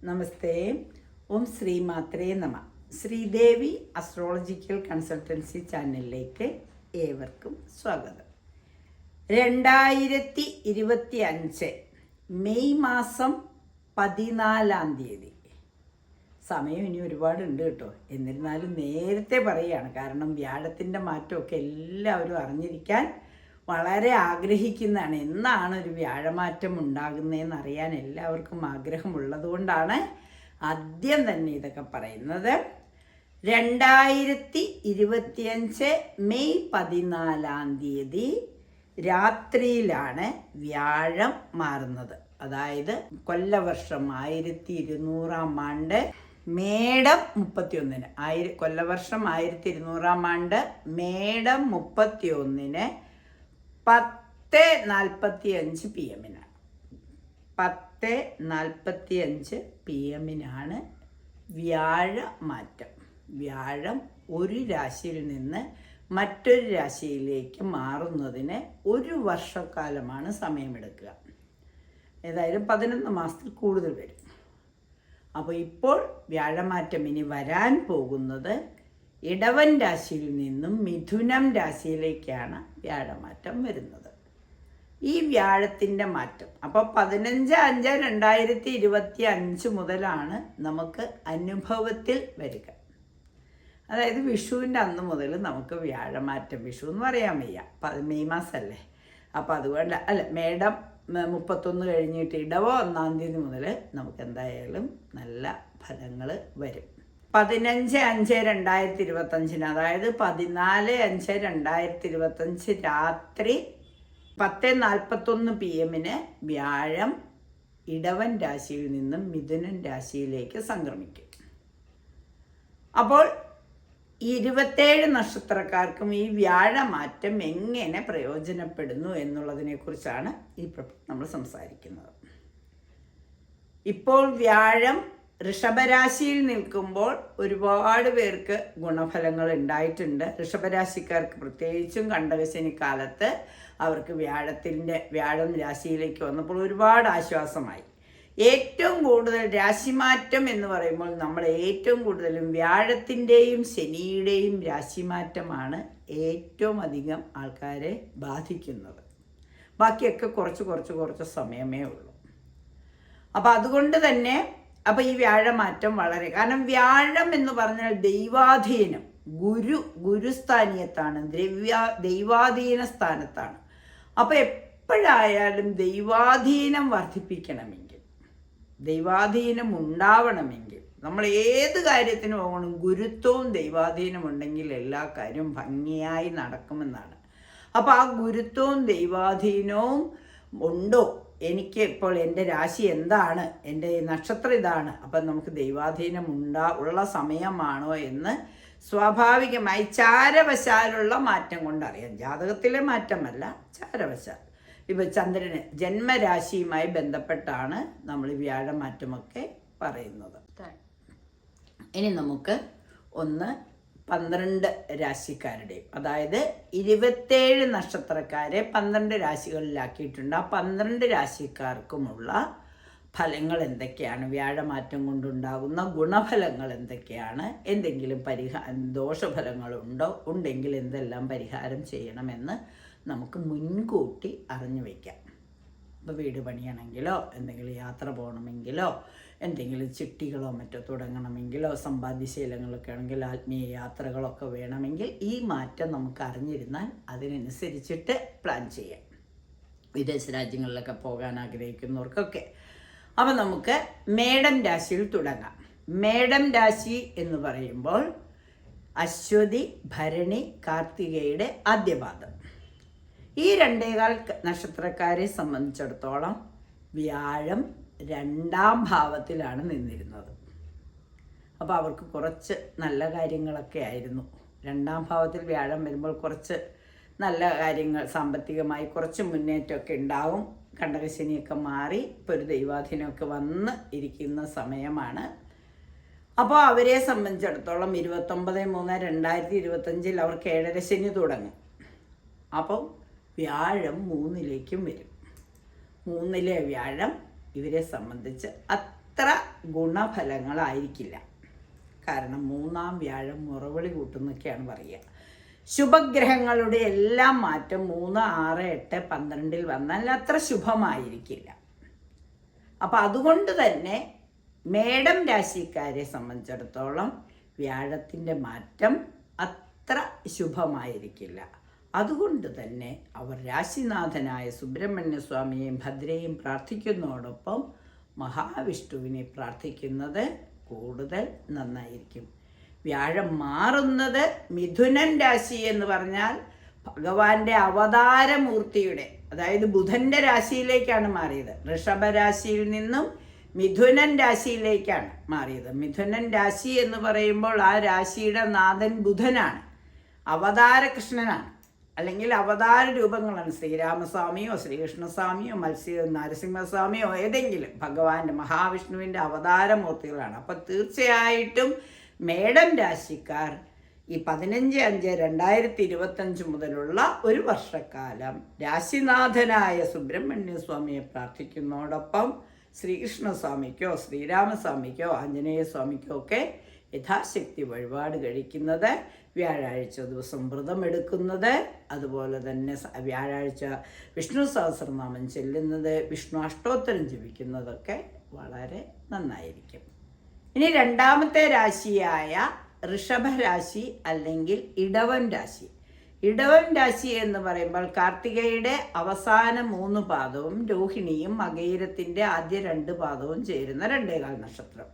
നമസ്തേ. ഓം ശ്രീ മാത്രേ നമ. Sridevi astrological consultancy ചാനലിലേക്ക് ഏവർക്കും സ്വാഗതം. 2025 മെയ് മാസം 14 സമയം ഇനി ഒരുപാടുണ്ട് കേട്ടോ. എന്നിരുന്നാലും നേരത്തെ പറയുകയാണ്, കാരണം വ്യാഴത്തിൻ്റെ മാറ്റമൊക്കെ എല്ലാവരും അറിഞ്ഞിരിക്കാൻ വളരെ ആഗ്രഹിക്കുന്നതാണ്. എന്നാണ് ഒരു വ്യാഴമാറ്റം ഉണ്ടാകുന്നതെന്ന് അറിയാൻ എല്ലാവർക്കും ആഗ്രഹമുള്ളത് കൊണ്ടാണ് ആദ്യം തന്നെ ഇതൊക്കെ പറയുന്നത്. 2025 മെയ് 14 രാത്രിയിലാണ് വ്യാഴം മാറുന്നത്. അതായത് കൊല്ലവർഷം 1200 ആണ്ട് മേടം 31 കൊല്ലവർഷം 1200 മേടം 31 10:45 PM 10:45 PM വ്യാഴമാറ്റം. വ്യാഴം ഒരു രാശിയിൽ നിന്ന് മറ്റൊരു രാശിയിലേക്ക് മാറുന്നതിന് ഒരു വർഷക്കാലമാണ് സമയമെടുക്കുക. ഏതായാലും 11 മാസത്തിൽ കൂടുതൽ വരും. അപ്പോൾ ഇപ്പോൾ വ്യാഴമാറ്റം ഇനി വരാൻ പോകുന്നത് ഇടവൻ രാശിയിൽ നിന്നും മിഥുനം രാശിയിലേക്കാണ് വ്യാഴമാറ്റം വരുന്നത്. ഈ വ്യാഴത്തിൻ്റെ മാറ്റം അപ്പോൾ 15/5/2025 മുതലാണ് നമുക്ക് അനുഭവത്തിൽ വരിക. അതായത് വിഷുവിൻ്റെ അന്ന് മുതൽ നമുക്ക് വ്യാഴമാറ്റം, വിഷു എന്ന് പറയാൻ വയ്യ, മെയ് മാസമല്ലേ, അപ്പോൾ അതുകൊണ്ട് മേടം 31 കഴിഞ്ഞിട്ട് ഇടവോ 1 തീയതി മുതൽ നമുക്ക് എന്തായാലും നല്ല ഫലങ്ങൾ വരും. 15/5/2025 അതായത് 14/5/2025 രാത്രി 10:41 PM വ്യാഴം ഇടവൻ രാശിയിൽ നിന്നും മിഥുനൻ രാശിയിലേക്ക് സംക്രമിക്കും. അപ്പോൾ 27 നക്ഷത്രക്കാർക്കും ഈ വ്യാഴമാറ്റം എങ്ങനെ പ്രയോജനപ്പെടുന്നു എന്നുള്ളതിനെ കുറിച്ചാണ് നമ്മൾ സംസാരിക്കുന്നത്. ഇപ്പോൾ വ്യാഴം ഋഷഭരാശിയിൽ നിൽക്കുമ്പോൾ ഒരുപാട് പേർക്ക് ഗുണഫലങ്ങൾ ഉണ്ടായിട്ടുണ്ട്. ഋഷഭരാശിക്കാർക്ക് പ്രത്യേകിച്ചും കണ്ടകശനി കാലത്ത് അവർക്ക് വ്യാഴം രാശിയിലേക്ക് വന്നപ്പോൾ ഒരുപാട് ആശ്വാസമായി. ഏറ്റവും കൂടുതൽ രാശിമാറ്റം എന്ന് പറയുമ്പോൾ നമ്മൾ ഏറ്റവും കൂടുതലും വ്യാഴത്തിൻ്റെയും ശനിയുടെയും രാശിമാറ്റമാണ് ഏറ്റവും അധികം ആൾക്കാരെ ബാധിക്കുന്നത്. ബാക്കിയൊക്കെ കുറച്ച് സമയമേ ഉള്ളൂ. അപ്പോൾ അതുകൊണ്ട് തന്നെ ഈ വ്യാഴമാറ്റം വളരെ, കാരണം വ്യാഴം എന്ന് പറഞ്ഞാൽ ദൈവാധീനം, ഗുരുസ്ഥാനീയത്താണ്, ദൈവാധീന സ്ഥാനത്താണ്. അപ്പോൾ എപ്പോഴായാലും ദൈവാധീനം വർദ്ധിപ്പിക്കണമെങ്കിൽ, ദൈവാധീനം ഉണ്ടാവണമെങ്കിൽ നമ്മൾ ഏത് കാര്യത്തിന് പോകണം, ഗുരുത്വവും ദൈവാധീനം ഉണ്ടെങ്കിൽ എല്ലാ കാര്യവും ഭംഗിയായി നടക്കുമെന്നാണ്. അപ്പോൾ ആ ഗുരുത്വവും ദൈവാധീനവും ഉണ്ടോ, എനിക്ക് ഇപ്പോൾ എൻ്റെ രാശി എന്താണ്, എൻ്റെ നക്ഷത്രം ഇതാണ്, അപ്പം നമുക്ക് ദൈവാധീനം ഉള്ള സമയമാണോ എന്ന് സ്വാഭാവികമായി ചാരവശാലുള്ള മാറ്റം കൊണ്ടറിയാം. ജാതകത്തിലെ മാറ്റമല്ല, ചാരവശാൽ. ഇപ്പോൾ ചന്ദ്രന് ജന്മരാശിയുമായി ബന്ധപ്പെട്ടാണ് നമ്മൾ വ്യാഴമാറ്റമൊക്കെ പറയുന്നത്. ഇനി നമുക്ക് 12 രാശിക്കാരുടെയും, അതായത് 27 നക്ഷത്രക്കാരെ 12 രാശികളിലാക്കിയിട്ടുണ്ട്. ആ 12 രാശിക്കാർക്കുമുള്ള ഫലങ്ങൾ എന്തൊക്കെയാണ്, വ്യാഴമാറ്റം കൊണ്ടുണ്ടാകുന്ന ഗുണഫലങ്ങൾ എന്തൊക്കെയാണ്, എന്തെങ്കിലും ഉണ്ടെങ്കിൽ എന്തെല്ലാം പരിഹാരം ചെയ്യണമെന്ന് നമുക്ക് മുൻകൂട്ടി അറിഞ്ഞു വയ്ക്കാം. ഇപ്പോൾ വീട് പണിയണമെങ്കിലോ, എന്തെങ്കിലും യാത്ര പോകണമെങ്കിലോ, എന്തെങ്കിലും ചിട്ടികളോ മറ്റോ തുടങ്ങണമെങ്കിലോ, സമ്പാദ്യശീലങ്ങളൊക്കെ ആണെങ്കിൽ ആത്മീയ യാത്രകളൊക്കെ വേണമെങ്കിൽ ഈ മാറ്റം നമുക്ക് അറിഞ്ഞിരുന്നാൽ അതിനനുസരിച്ചിട്ട് പ്ലാൻ ചെയ്യാം. വിദേശ രാജ്യങ്ങളിലൊക്കെ പോകാൻ ആഗ്രഹിക്കുന്നവർക്കൊക്കെ. അപ്പം നമുക്ക് മേടം രാശിയിൽ തുടങ്ങാം. മേടം രാശി എന്ന് പറയുമ്പോൾ അശ്വതി, ഭരണി, കാർത്തികയുടെ ആദ്യപാദം. ഈ 2 നക്ഷത്രക്കാരെ സംബന്ധിച്ചിടത്തോളം വ്യാഴം 2ാം ഭാവത്തിലാണ് നിന്നിരുന്നത്. അപ്പോൾ അവർക്ക് കുറച്ച് നല്ല കാര്യങ്ങളൊക്കെ ആയിരുന്നു. 2ാം ഭാവത്തിൽ വ്യാഴം വരുമ്പോൾ കുറച്ച് നല്ല കാര്യങ്ങൾ, സാമ്പത്തികമായി കുറച്ച് മുന്നേറ്റമൊക്കെ ഉണ്ടാവും. കണ്ടകശനിയൊക്കെ മാറി ഇപ്പോൾ ഒരു ദൈവാധീനമൊക്കെ വന്ന് ഇരിക്കുന്ന സമയമാണ്. അപ്പോൾ അവരെ സംബന്ധിച്ചിടത്തോളം 29/3/2025 അവർക്ക് 7.5 ശനി തുടങ്ങും. അപ്പം വ്യാഴം 3ലേക്കും വരും. 3ലെ വ്യാഴം ഇവരെ സംബന്ധിച്ച് അത്ര ഗുണഫലങ്ങളായിരിക്കില്ല. കാരണം 3-ാം വ്യാഴം മുറവിളി കൂട്ടുന്നൊക്കെയാണ് പറയുക. ശുഭഗ്രഹങ്ങളുടെ എല്ലാം മാറ്റം 3, 6, 8, 12 വന്നാൽ അത്ര ശുഭമായിരിക്കില്ല. അപ്പം അതുകൊണ്ട് തന്നെ മേടം രാശിക്കാരെ സംബന്ധിച്ചിടത്തോളം വ്യാഴത്തിൻ്റെ മാറ്റം അത്ര ശുഭമായിരിക്കില്ല. അതുകൊണ്ട് തന്നെ അവർ രാശിനാഥനായ സുബ്രഹ്മണ്യ സ്വാമിയെയും ഭദ്രയെയും പ്രാർത്ഥിക്കുന്നതോടൊപ്പം മഹാവിഷ്ണുവിനെ പ്രാർത്ഥിക്കുന്നത് കൂടുതൽ നന്നായിരിക്കും. വ്യാഴം മാറുന്നത് മിഥുനൻ രാശി എന്ന് പറഞ്ഞാൽ ഭഗവാന്റെ അവതാരമൂർത്തിയുടെ, അതായത് ബുധന്റെ രാശിയിലേക്കാണ് മാറിയത്. ഋഷഭരാശിയിൽ നിന്നും മിഥുനൻ രാശിയിലേക്കാണ് മാറിയത്. മിഥുനൻ രാശി എന്ന് പറയുമ്പോൾ ആ രാശിയുടെ നാഥൻ ബുധനാണ്, അവതാര കൃഷ്ണനാണ്, അല്ലെങ്കിൽ അവതാര രൂപങ്ങളാണ്. ശ്രീരാമസ്വാമിയോ ശ്രീകൃഷ്ണസ്വാമിയോ നരസിംഹസ്വാമിയോ ഏതെങ്കിലും ഭഗവാന്റെ മഹാവിഷ്ണുവിൻ്റെ അവതാരമൂർത്തികളാണ്. അപ്പം തീർച്ചയായിട്ടും മേടം രാശിക്കാർ ഈ 15/5/2025 മുതലുള്ള ഒരു വർഷക്കാലം രാശിനാഥനായ സുബ്രഹ്മണ്യ സ്വാമിയെ പ്രാർത്ഥിക്കുന്നതോടൊപ്പം ശ്രീകൃഷ്ണസ്വാമിക്കോ ശ്രീരാമസ്വാമിക്കോ ആഞ്ജനേയ സ്വാമിക്കോ ഒക്കെ യഥാശക്തി വഴിപാട് കഴിക്കുന്നത്, വ്യാഴാഴ്ച ദിവസം വ്രതമെടുക്കുന്നത്, അതുപോലെ തന്നെ വ്യാഴാഴ്ച വിഷ്ണു സഹസ്രനാമം ചെല്ലുന്നത്, വിഷ്ണു അഷ്ടോത്തരം ജപിക്കുന്നതൊക്കെ വളരെ നന്നായിരിക്കും. ഇനി 2ാമത്തെ രാശിയായ ഋഷഭരാശി അല്ലെങ്കിൽ ഇടവൻ രാശി. ഇടവൻ രാശി എന്ന് പറയുമ്പോൾ കാർത്തികയുടെ അവസാന 3 പാദവും രോഹിണിയും മകയിരത്തിൻ്റെ ആദ്യ 2 പാദവും ചേരുന്ന 2.25 നക്ഷത്രം.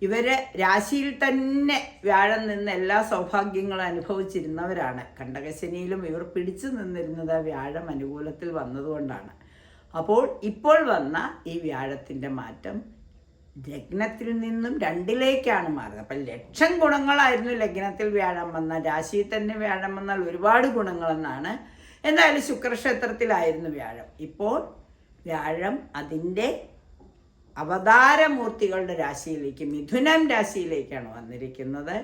ഇവര് രാശിയിൽ തന്നെ വ്യാഴം നിന്ന് എല്ലാ സൗഭാഗ്യങ്ങളും അനുഭവിച്ചിരുന്നവരാണ്. കണ്ടകശനിയിലും ഇവർ പിടിച്ചു നിന്നിരുന്നത് വ്യാഴം അനുകൂലത്തിൽ വന്നതുകൊണ്ടാണ്. അപ്പോൾ ഇപ്പോൾ വന്ന ഈ വ്യാഴത്തിൻ്റെ മാറ്റം ലഗ്നത്തിൽ നിന്നും 2ലേക്കാണ് മാറുന്നത്. അപ്പം ലക്ഷം ഗുണങ്ങളായിരുന്നു ലഗ്നത്തിൽ വ്യാഴം വന്നാൽ, രാശിയിൽ തന്നെ വ്യാഴം വന്നാൽ ഒരുപാട് ഗുണങ്ങളെന്നാണ്. എന്തായാലും ശുക്രക്ഷേത്രത്തിലായിരുന്നു വ്യാഴം. ഇപ്പോൾ വ്യാഴം അതിൻ്റെ അവതാരമൂർത്തികളുടെ രാശിയിലേക്ക്, മിഥുനം രാശിയിലേക്കാണ് വന്നിരിക്കുന്നത്.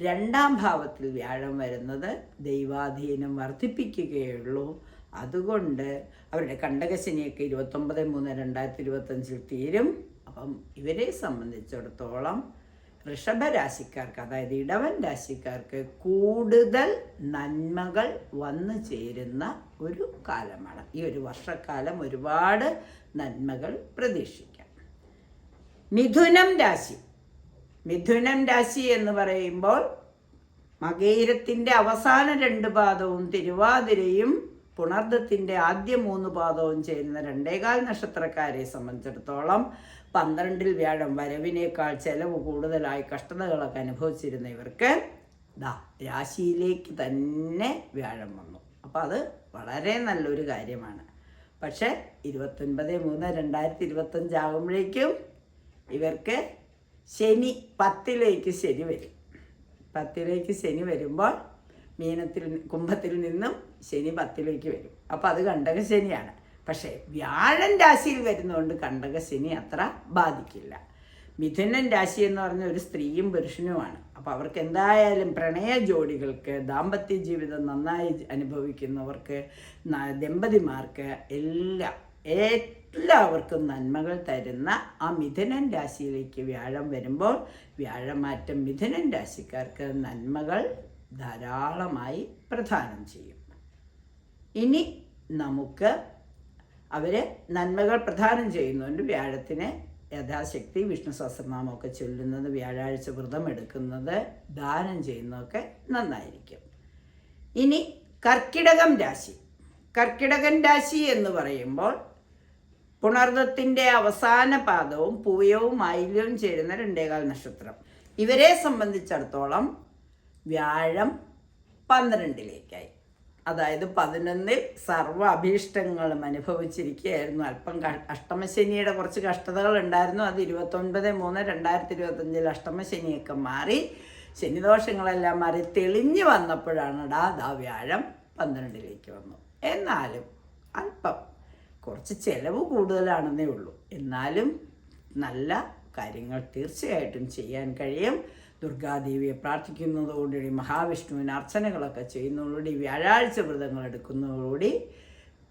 2ാം ഭാവത്തിൽ വ്യാഴം വരുന്നത് ദൈവാധീനം വർദ്ധിപ്പിക്കുകയുള്ളൂ. അതുകൊണ്ട് അവരുടെ കണ്ടകശനിയൊക്കെ 29/3/2025 തീരും. അപ്പം ഇവരെ സംബന്ധിച്ചിടത്തോളം ഋഷഭരാശിക്കാർക്ക്, അതായത് ഇടവൻ രാശിക്കാർക്ക് കൂടുതൽ നന്മകൾ വന്നു ചേരുന്ന ഒരു കാലമാണ്. ഈ ഒരു വർഷക്കാലം ഒരുപാട് നന്മകൾ പ്രതീക്ഷിക്കാം. മിഥുനം രാശി. മിഥുനം രാശി എന്ന് പറയുമ്പോൾ മകയിരത്തിൻ്റെ അവസാന 2 പാദവും തിരുവാതിരയും പുണർദത്തിൻ്റെ ആദ്യ 3 പാദവും ചേരുന്ന 2.25 നക്ഷത്രക്കാരെ സംബന്ധിച്ചിടത്തോളം 12ൽ വ്യാഴം വരവിനേക്കാൾ ചെലവ് കൂടുതലായി കഷ്ടതകളൊക്കെ അനുഭവിച്ചിരുന്ന ഇവർക്ക് രാശിയിലേക്ക് തന്നെ വ്യാഴം വന്നു. അപ്പോൾ അത് വളരെ നല്ലൊരു കാര്യമാണ്. പക്ഷേ 29/3/2025 ആകുമ്പോഴേക്കും ഇവർക്ക് ശനി 10ലേക്ക് ശനി വരും. 10ലേക്ക് ശനി വരുമ്പോൾ കുംഭത്തിൽ നിന്നും ശനി 10ലേക്ക് വരും. അപ്പോൾ അത് കണ്ടകശനിയാണ്. പക്ഷേ വ്യാഴൻ രാശിയിൽ വരുന്നതുകൊണ്ട് കണ്ടകശനി അത്ര ബാധിക്കില്ല. മിഥുനൻ രാശി എന്ന് പറഞ്ഞ ഒരു സ്ത്രീയും പുരുഷനുമാണ്. അപ്പോൾ അവർക്ക് എന്തായാലും പ്രണയ ജോഡികൾക്ക്, ദാമ്പത്യ ജീവിതം നന്നായി അനുഭവിക്കുന്നവർക്ക്, ദമ്പതിമാർക്ക് എല്ലാവർക്കും നന്മകൾ തരുന്ന ആ മിഥുനൻ രാശിയിലേക്ക് വ്യാഴം വരുമ്പോൾ വ്യാഴമാറ്റം മിഥുനൻ രാശിക്കാർക്ക് നന്മകൾ ധാരാളമായി പ്രദാനം ചെയ്യും. ഇനി നമുക്ക് അവർ നന്മകൾ പ്രദാനം ചെയ്യുന്നുണ്ട്. വ്യാഴത്തിന് യഥാശക്തി വിഷ്ണു സഹസ്രനാമമൊക്കെ ചൊല്ലുന്നത്, വ്യാഴാഴ്ച വ്രതം എടുക്കുന്നത്, ദാനം ചെയ്യുന്നതൊക്കെ നന്നായിരിക്കും. ഇനി കർക്കിടകം രാശി. കർക്കിടകൻ രാശി എന്ന് പറയുമ്പോൾ പുണർദത്തിൻ്റെ അവസാന പാദവും പൂയവും ആയില്യവും ചേരുന്ന 2.25 നക്ഷത്രം. ഇവരെ സംബന്ധിച്ചിടത്തോളം വ്യാഴം 12ലേക്കായി. അതായത് 11ൽ സർവ്വ അഭീഷ്ടങ്ങളും അനുഭവിച്ചിരിക്കുകയായിരുന്നു. അല്പം അഷ്ടമശനിയുടെ കുറച്ച് കഷ്ടതകൾ ഉണ്ടായിരുന്നു. അത് 29/3/2025 അഷ്ടമശനിയൊക്കെ മാറി, ശനിദോഷങ്ങളെല്ലാം മാറി തെളിഞ്ഞു വന്നപ്പോഴാണ് വ്യാഴം 12ലേക്ക് വന്നു. എന്നാലും അല്പം കുറച്ച് ചിലവ് കൂടുതലാണെന്നേ ഉള്ളൂ. എന്നാലും നല്ല കാര്യങ്ങൾ തീർച്ചയായിട്ടും ചെയ്യാൻ കഴിയും. ദുർഗാദേവിയെ പ്രാർത്ഥിക്കുന്നതോടുകൂടി, മഹാവിഷ്ണുവിന് അർച്ചനകളൊക്കെ ചെയ്യുന്നതോടുകൂടി, വ്യാഴാഴ്ച വ്രതങ്ങൾ എടുക്കുന്നതോടുകൂടി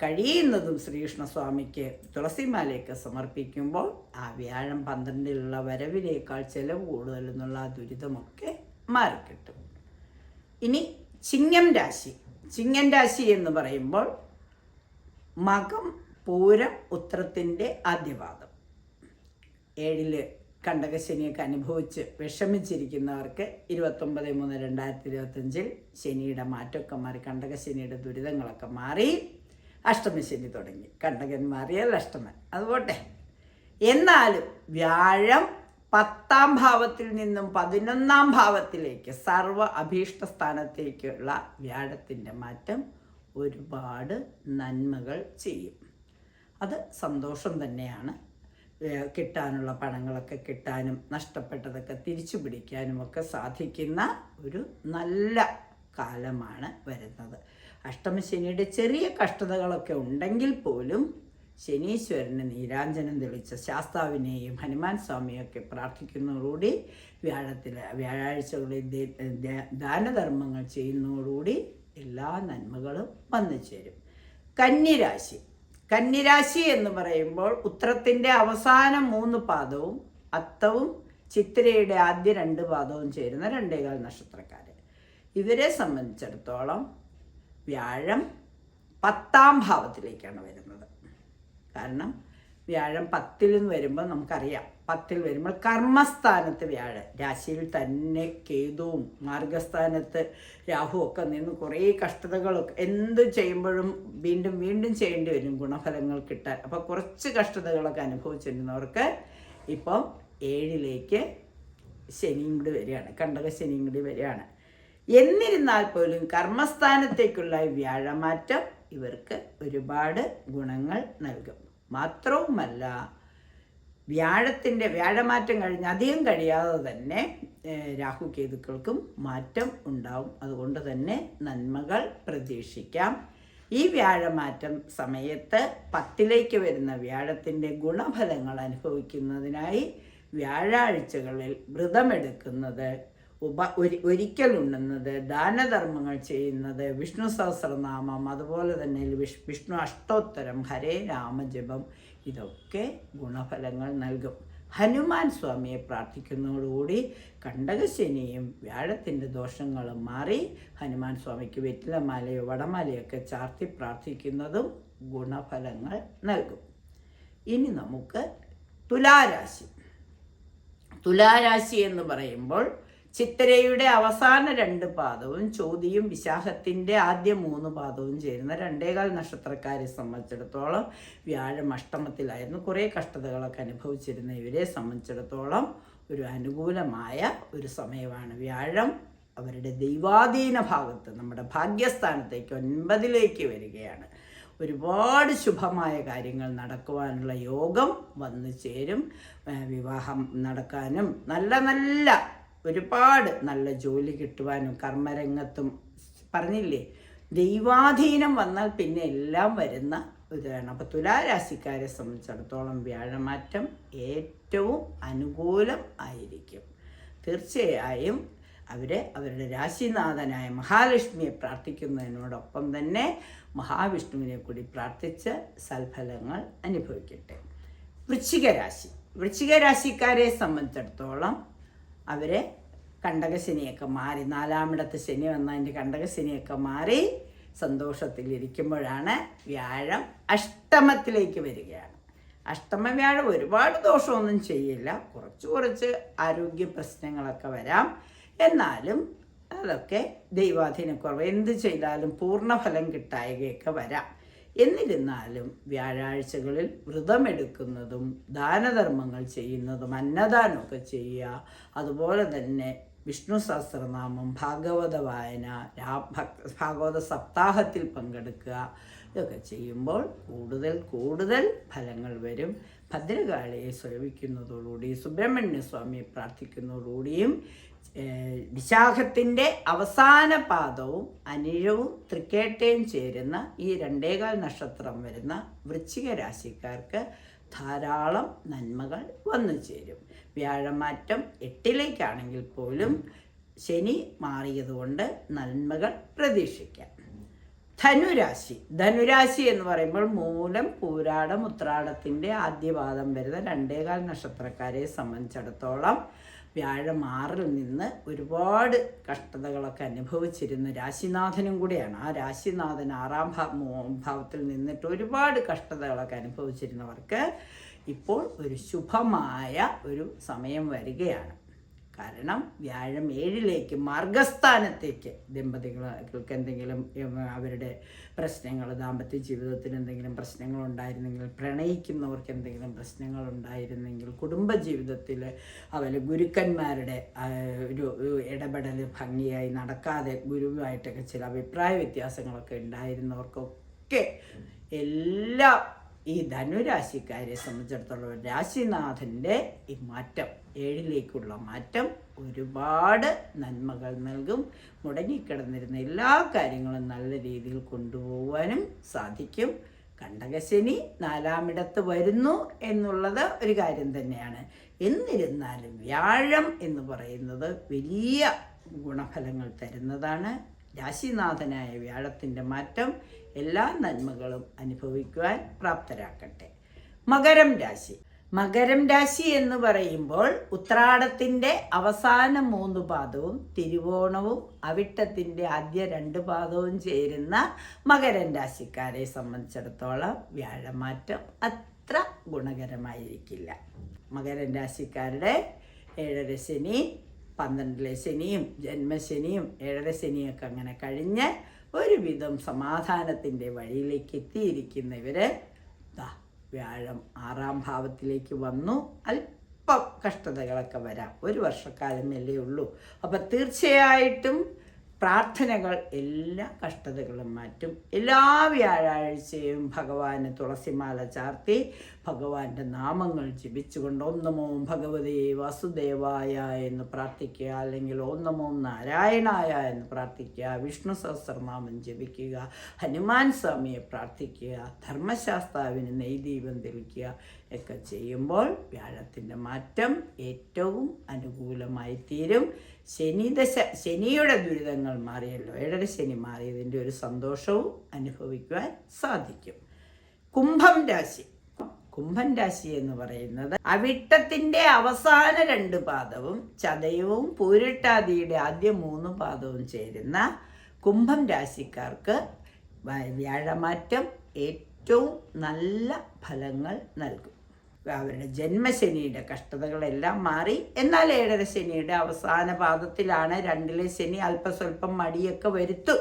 കഴിയുന്നതും ശ്രീകൃഷ്ണസ്വാമിക്ക് തുളസിമാലയൊക്കെ സമർപ്പിക്കുമ്പോൾ ആ വ്യാഴം 12-ലുള്ള വരവിനേക്കാൾ ചിലവ് കൂടുതലെന്നുള്ള ആ ദുരിതമൊക്കെ മാറിക്കിട്ടും. ഇനി ചിങ്ങം രാശി. ചിങ്ങം രാശി എന്ന് പറയുമ്പോൾ മകം, പൂരം, ഉത്രത്തിൻ്റെ ആദ്യപാദം. 7 കണ്ടകശനിയൊക്കെ അനുഭവിച്ച് വിഷമിച്ചിരിക്കുന്നവർക്ക് 29/3/2025 ശനിയുടെ മാറ്റമൊക്കെ മാറി, കണ്ടകശനിയുടെ ദുരിതങ്ങളൊക്കെ മാറി, അഷ്ടമശനി തുടങ്ങി. കണ്ടകൻ മാറിയാൽ അഷ്ടമൻ, അതുപോട്ടെ. എന്നാലും വ്യാഴം 10ാം ഭാവത്തിൽ നിന്നും 11ാം ഭാവത്തിലേക്ക് സർവ അഭീഷ്ട സ്ഥാനത്തേക്കുള്ള വ്യാഴത്തിൻ്റെ മാറ്റം ഒരുപാട് നന്മകൾ ചെയ്യും. അത് സന്തോഷം തന്നെയാണ്. കിട്ടാനുള്ള പണങ്ങളൊക്കെ കിട്ടാനും നഷ്ടപ്പെട്ടതൊക്കെ തിരിച്ചു പിടിക്കാനും ഒക്കെ സാധിക്കുന്ന ഒരു നല്ല കാലമാണ് വരുന്നത്. അഷ്ടമശനിയുടെ ചെറിയ കഷ്ടതകളൊക്കെ ഉണ്ടെങ്കിൽ പോലും ശനീശ്വരന് നീരാഞ്ജനം തെളിച്ച ശാസ്താവിനെയും ഹനുമാൻ സ്വാമിയൊക്കെ പ്രാർത്ഥിക്കുന്നതോടുകൂടി വ്യാഴാഴ്ചകളിൽ ദാനധർമ്മങ്ങൾ ചെയ്യുന്നതോടുകൂടി എല്ലാ നന്മകളും വന്നു ചേരും. കന്നിരാശി. കന്നിരാശി എന്ന് പറയുമ്പോൾ ഉത്രത്തിൻ്റെ അവസാനം 3 പാദവും അത്തവും ചിത്തിരയുടെ ആദ്യ 2 പാദവും ചേരുന്ന 2.25 നക്ഷത്രക്കാർ. ഇവരെ സംബന്ധിച്ചിടത്തോളം വ്യാഴം 10ാം ഭാവത്തിലേക്കാണ് വരുന്നത്. കാരണം വ്യാഴം 10ൽ നിന്ന് വരുമ്പോൾ നമുക്കറിയാം, 10ൽ വരുമ്പോൾ കർമ്മസ്ഥാനത്ത് വ്യാഴം, രാശിയിൽ തന്നെ കേതുവും മാർഗസ്ഥാനത്ത് രാഹു ഒക്കെ നിന്ന് കുറേ കഷ്ടതകളൊക്കെ എന്ത് ചെയ്യുമ്പോഴും വീണ്ടും വീണ്ടും ചെയ്യേണ്ടി വരും ഗുണഫലങ്ങൾ കിട്ടാൻ. അപ്പോൾ കുറച്ച് കഷ്ടതകളൊക്കെ അനുഭവിച്ചിരുന്നവർക്ക് ഇപ്പം 7ലേക്ക് ശനിയും കൂടി വരികയാണ്, കണ്ടകശനിയും കൂടി വരികയാണ്. എന്നിരുന്നാൽ പോലും കർമ്മസ്ഥാനത്തേക്കുള്ള വ്യാഴമാറ്റം ഇവർക്ക് ഒരുപാട് ഗുണങ്ങൾ നൽകും. മാത്രവുമല്ല, വ്യാഴമാറ്റം കഴിഞ്ഞ് അധികം കഴിയാതെ തന്നെ രാഹു കേതുക്കൾക്കും മാറ്റം ഉണ്ടാവും. അതുകൊണ്ട് തന്നെ നന്മകൾ പ്രതീക്ഷിക്കാം. ഈ വ്യാഴമാറ്റം സമയത്ത് 10ലേക്ക് വരുന്ന വ്യാഴത്തിൻ്റെ ഗുണഫലങ്ങൾ അനുഭവിക്കുന്നതിനായി വ്യാഴാഴ്ചകളിൽ വ്രതമെടുക്കുന്നത്, ഒരിക്കലുണ്ണുന്നത്, ദാനധർമ്മങ്ങൾ ചെയ്യുന്നത്, വിഷ്ണു സഹസ്രനാമം, അതുപോലെ തന്നെ വിഷ്ണു അഷ്ടോത്തരം, ഹരേ രാമജപം, ഇതൊക്കെ ഗുണഫലങ്ങൾ നൽകും. ഹനുമാൻ സ്വാമിയെ പ്രാർത്ഥിക്കുന്നതോടുകൂടി കണ്ടകശനിയും വ്യാഴത്തിൻ്റെ ദോഷങ്ങളും മാറി ഹനുമാൻ സ്വാമിക്ക് വെറ്റിലമാലയോ വടമാലയൊക്കെ ചാർത്തി പ്രാർത്ഥിക്കുന്നതും ഗുണഫലങ്ങൾ നൽകും. ഇനി നമുക്ക് തുലാരാശി. തുലാരാശി എന്ന് പറയുമ്പോൾ ചിത്തിരയുടെ അവസാന 2 പാദവും ചോതിയും വിശാഖത്തിൻ്റെ ആദ്യ 3 പാദവും ചേരുന്ന 2.25 നക്ഷത്രക്കാരെ സംബന്ധിച്ചിടത്തോളം വ്യാഴം അഷ്ടമത്തിലായിരുന്നു. കുറേ കഷ്ടതകളൊക്കെ അനുഭവിച്ചിരുന്ന ഇവരെ സംബന്ധിച്ചിടത്തോളം ഒരു അനുകൂലമായ ഒരു സമയമാണ്. വ്യാഴം അവരുടെ ദൈവാധീന ഭാഗത്ത് നമ്മുടെ ഭാഗ്യസ്ഥാനത്തേക്ക് 9ലേക്ക് വരികയാണ്. ഒരുപാട് ശുഭമായ കാര്യങ്ങൾ നടക്കുവാനുള്ള യോഗം വന്നു ചേരും. വിവാഹം നടക്കാനും നല്ല ഒരുപാട് നല്ല ജോലി കിട്ടുവാനും കർമ്മരംഗത്തും പറഞ്ഞില്ലേ, ദൈവാധീനം വന്നാൽ പിന്നെ എല്ലാം വരുന്ന ഇതാണ്. അപ്പോൾ തുലാരാശിക്കാരെ സംബന്ധിച്ചിടത്തോളം വ്യാഴമാറ്റം ഏറ്റവും അനുകൂലം ആയിരിക്കും. തീർച്ചയായും അവരുടെ രാശിനാഥനായ മഹാലക്ഷ്മിയെ പ്രാർത്ഥിക്കുന്നതിനോടൊപ്പം തന്നെ മഹാവിഷ്ണുവിനെ കൂടി പ്രാർത്ഥിച്ച് സൽഫലങ്ങൾ അനുഭവിക്കട്ടെ. വൃശ്ചിക രാശിക്കാരെ സംബന്ധിച്ചിടത്തോളം അവരെ കണ്ടകശനിയൊക്കെ മാറി, 4ാമിടത്ത് ശനി വന്നതിൻ്റെ കണ്ടകശനിയൊക്കെ മാറി സന്തോഷത്തിലിരിക്കുമ്പോഴാണ് വ്യാഴം അഷ്ടമത്തിലേക്ക് വരികയാണ്. അഷ്ടമ വ്യാഴം ഒരുപാട് ദോഷമൊന്നും ചെയ്യില്ല, കുറച്ച് ആരോഗ്യ പ്രശ്നങ്ങളൊക്കെ വരാം. എന്നാലും അതൊക്കെ ദൈവാധീനക്കുറവ്, എന്ത് ചെയ്താലും പൂർണ്ണഫലം കിട്ടായകയൊക്കെ വരാം. എന്നിരുന്നാലും വ്യാഴാഴ്ചകളിൽ വ്രതമെടുക്കുന്നതും ദാനധർമ്മങ്ങൾ ചെയ്യുന്നതും അന്നദാനമൊക്കെ ചെയ്യുക, അതുപോലെ തന്നെ വിഷ്ണു സഹസ്രനാമം, ഭാഗവത വായന, ഭാഗവത സപ്താഹത്തിൽ പങ്കെടുക്കുക, ഇതൊക്കെ ചെയ്യുമ്പോൾ കൂടുതൽ ഫലങ്ങൾ വരും. ഭദ്രകാളിയെ സേവിക്കുന്നതോടുകൂടി സുബ്രഹ്മണ്യ സ്വാമിയെ പ്രാർത്ഥിക്കുന്നതോടുകൂടിയും വിശാഖത്തിൻ്റെ അവസാന പാദവും അനിഴവും തൃക്കേട്ടയും ചേരുന്ന ഈ 2.25 നക്ഷത്രം വരുന്ന വൃശ്ചിക രാശിക്കാർക്ക് ധാരാളം നന്മകൾ വന്നു ചേരും. വ്യാഴമാറ്റം 8ലേക്കാണെങ്കിൽ പോലും ശനി മാറിയതുകൊണ്ട് നന്മകൾ പ്രതീക്ഷിക്കാം. ധനുരാശി എന്ന് പറയുമ്പോൾ മൂലം, പൂരാടം, ഉത്രാടത്തിൻ്റെ ആദ്യപാദം വരുന്ന 2.25 നക്ഷത്രക്കാരെ സംബന്ധിച്ചിടത്തോളം വ്യാഴം 6-ൽ നിന്ന് ഒരുപാട് കഷ്ടതകളൊക്കെ അനുഭവിച്ചിരുന്ന രാശിനാഥനും കൂടിയാണ്. ആ രാശിനാഥൻ 6-ാം ഭാവത്തിൽ നിന്നിട്ട് ഒരുപാട് കഷ്ടതകളൊക്കെ അനുഭവിച്ചിരുന്നവർക്ക് ഇപ്പോൾ ഒരു ശുഭമായ ഒരു സമയം വരികയാണ്. കാരണം വ്യാഴം 7-ലേക്ക് മാർഗസ്ഥാനത്തേക്ക് ദമ്പതികൾക്ക് എന്തെങ്കിലും അവരുടെ പ്രശ്നങ്ങൾ, ദാമ്പത്യ ജീവിതത്തിൽ എന്തെങ്കിലും പ്രശ്നങ്ങളുണ്ടായിരുന്നെങ്കിൽ, പ്രണയിക്കുന്നവർക്ക് എന്തെങ്കിലും പ്രശ്നങ്ങളുണ്ടായിരുന്നെങ്കിൽ, കുടുംബജീവിതത്തിൽ ഗുരുക്കന്മാരുടെ ഒരു ഇടപെടൽ ഭംഗിയായി നടക്കാതെ ഗുരുവുമായിട്ടൊക്കെ ചില അഭിപ്രായ വ്യത്യാസങ്ങളൊക്കെ ഉണ്ടായിരുന്നവർക്കൊക്കെ എല്ലാം ഈ ധനുരാശിക്കാരെ സംബന്ധിച്ചിടത്തോളം രാശിനാഥൻ്റെ ഈ മാറ്റം, 7-ലേക്കുള്ള മാറ്റം ഒരുപാട് നന്മകൾ നൽകും. മുടങ്ങിക്കിടന്നിരുന്ന എല്ലാ കാര്യങ്ങളും നല്ല രീതിയിൽ കൊണ്ടുപോകാനും സാധിക്കും. കണ്ടകശനി 4-ാമിടത്ത് വരുന്നു എന്നുള്ളത് ഒരു കാര്യം തന്നെയാണ്. എന്നിരുന്നാലും വ്യാഴം എന്ന് പറയുന്നത് വലിയ ഗുണഫലങ്ങൾ തരുന്നതാണ്. രാശിനാഥനായ വ്യാഴത്തിൻ്റെ മാറ്റം എല്ലാ നന്മകളും അനുഭവിക്കുവാൻ പ്രാപ്തരാക്കട്ടെ. മകരം രാശി എന്ന് പറയുമ്പോൾ ഉത്രാടത്തിൻ്റെ അവസാന 3 പാദവും തിരുവോണവും അവിട്ടത്തിൻ്റെ ആദ്യ 2 പാദവും ചേരുന്ന മകരം രാശിക്കാരെ സംബന്ധിച്ചിടത്തോളം വ്യാഴമാറ്റം അത്ര ഗുണകരമായിരിക്കില്ല. മകരം രാശിക്കാരുടെ 7-ര ശനി, 12-ലെ ശനിയും ജന്മശനിയും 7-ര ശനിയൊക്കെ അങ്ങനെ കഴിഞ്ഞ് ഒരുവിധം സമാധാനത്തിൻ്റെ വഴിയിലേക്ക് എത്തിയിരിക്കുന്നവർ വ്യാഴം 6-ാം ഭാവത്തിലേക്ക് വന്നു. അല്പം കഷ്ടതകളൊക്കെ വരാം, 1 വർഷക്കാലമല്ലേ ഉള്ളൂ. അപ്പം തീർച്ചയായിട്ടും പ്രാർത്ഥനകൾ എല്ലാ കഷ്ടതകളും മാറ്റും. എല്ലാ വ്യാഴാഴ്ചയും ഭഗവാന് തുളസിമാല ചാർത്തി ഭഗവാന്റെ നാമങ്ങൾ ജപിച്ചുകൊണ്ട് ഓം നമോ ഭഗവതേ വാസുദേവായ എന്ന് പ്രാർത്ഥിക്കുക, അല്ലെങ്കിൽ ഓം നമോ നാരായണായ എന്ന് പ്രാർത്ഥിക്കുക, വിഷ്ണു സഹസ്രനാമം ജപിക്കുക, ഹനുമാൻ സ്വാമിയെ പ്രാർത്ഥിക്കുക, ധർമ്മശാസ്താവിന് നെയ്ദീപം തെളിക്കുക ഒക്കെ ചെയ്യുമ്പോൾ വ്യാഴത്തിൻ്റെ മാറ്റം ഏറ്റവും അനുകൂലമായി തീരും. ശനിയുടെ ദുരിതങ്ങൾ മാറിയല്ലോ, 7-ര ശനി മാറിയതിൻ്റെ ഒരു സന്തോഷവും അനുഭവിക്കുവാൻ സാധിക്കും. കുംഭം രാശി എന്ന് പറയുന്നത് അവിട്ടത്തിൻ്റെ അവസാന 2 പാദവും ചതയവും പൂരിട്ടാതിയുടെ ആദ്യ 3 പാദവും ചേരുന്ന കുംഭം രാശിക്കാർക്ക് വ്യാഴമാറ്റം ഏറ്റവും നല്ല ഫലങ്ങൾ നൽകും. അവരുടെ ജന്മശനിയുടെ കഷ്ടതകളെല്ലാം മാറി. എന്നാൽ 7-ര ശനിയുടെ അവസാന പാദത്തിലാണ് 2-ലെ ശനി അല്പസ്വല്പം മടിയൊക്കെ വരുത്തും.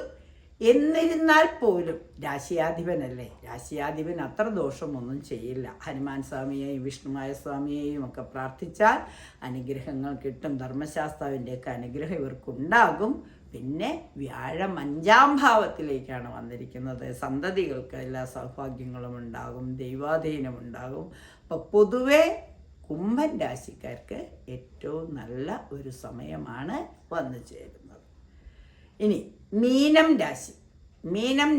എന്നിരുന്നാൽ പോലും രാശിയാധിപനല്ലേ, രാശിയാധിപൻ അത്ര ദോഷമൊന്നും ചെയ്യില്ല. ഹനുമാൻ സ്വാമിയെയും വിഷ്ണുമായ സ്വാമിയെയും ഒക്കെ പ്രാർത്ഥിച്ചാൽ അനുഗ്രഹങ്ങൾ കിട്ടും. ധർമ്മശാസ്താവിൻ്റെയൊക്കെ അനുഗ്രഹം ഇവർക്കുണ്ടാകും. പിന്നെ വ്യാഴം 5-ാം ഭാവത്തിലേക്കാണ് വന്നിരിക്കുന്നത്. സന്തതികൾക്ക് എല്ലാ സൗഭാഗ്യങ്ങളും ഉണ്ടാകും, ദൈവാധീനമുണ്ടാകും. അപ്പോൾ പൊതുവെ കുംഭൻ രാശിക്കാർക്ക് ഏറ്റവും നല്ല ഒരു സമയമാണ് വന്നു ചേരുന്നത്. ഇനി മീനം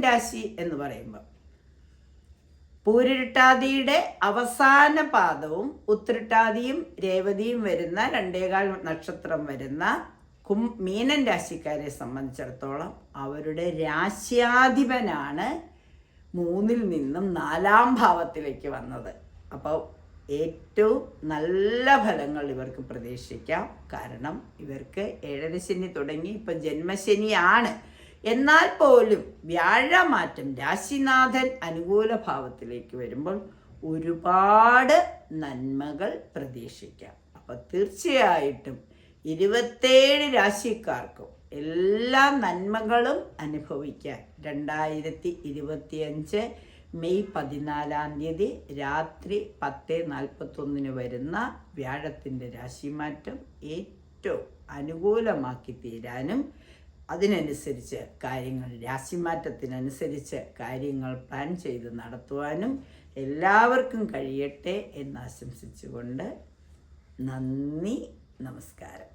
രാശി എന്ന് പറയുമ്പോൾ പൂരിട്ടാതിയുടെ അവസാന പാദവും ഉത്രട്ടാതിയും രേവതിയും വരുന്ന 2.25 നക്ഷത്രം വരുന്ന മീനൻ രാശിക്കാരെ സംബന്ധിച്ചിടത്തോളം അവരുടെ രാശ്യാധിപനാണ് 3-ൽ നിന്നും 4-ാം ഭാവത്തിലേക്ക് വന്നത്. അപ്പോൾ ഏറ്റവും നല്ല ഫലങ്ങൾ ഇവർക്ക് പ്രതീക്ഷിക്കാം. കാരണം ഇവർക്ക് 7-ര ശനി തുടങ്ങി ഇപ്പം ജന്മശനിയാണ്. എന്നാൽ പോലും വ്യാഴമാറ്റം രാശിനാഥൻ അനുകൂല ഭാവത്തിലേക്ക് വരുമ്പോൾ ഒരുപാട് നന്മകൾ പ്രതീക്ഷിക്കാം. അപ്പോൾ തീർച്ചയായിട്ടും 27 രാശിക്കാർക്കും എല്ലാ നന്മകളും അനുഭവിക്കാൻ 2025 മെയ് 14-ാം തീയതി രാത്രി 10:41 വരുന്ന വ്യാഴത്തിൻ്റെ രാശിമാറ്റം ഏറ്റവും അനുകൂലമാക്കി തീരാനും അതിനനുസരിച്ച് കാര്യങ്ങൾ, രാശിമാറ്റത്തിനനുസരിച്ച് കാര്യങ്ങൾ പ്ലാൻ ചെയ്ത് നടത്തുവാനും എല്ലാവർക്കും കഴിയട്ടെ എന്ന് ആശംസിച്ചുകൊണ്ട് നന്ദി, നമസ്കാരം.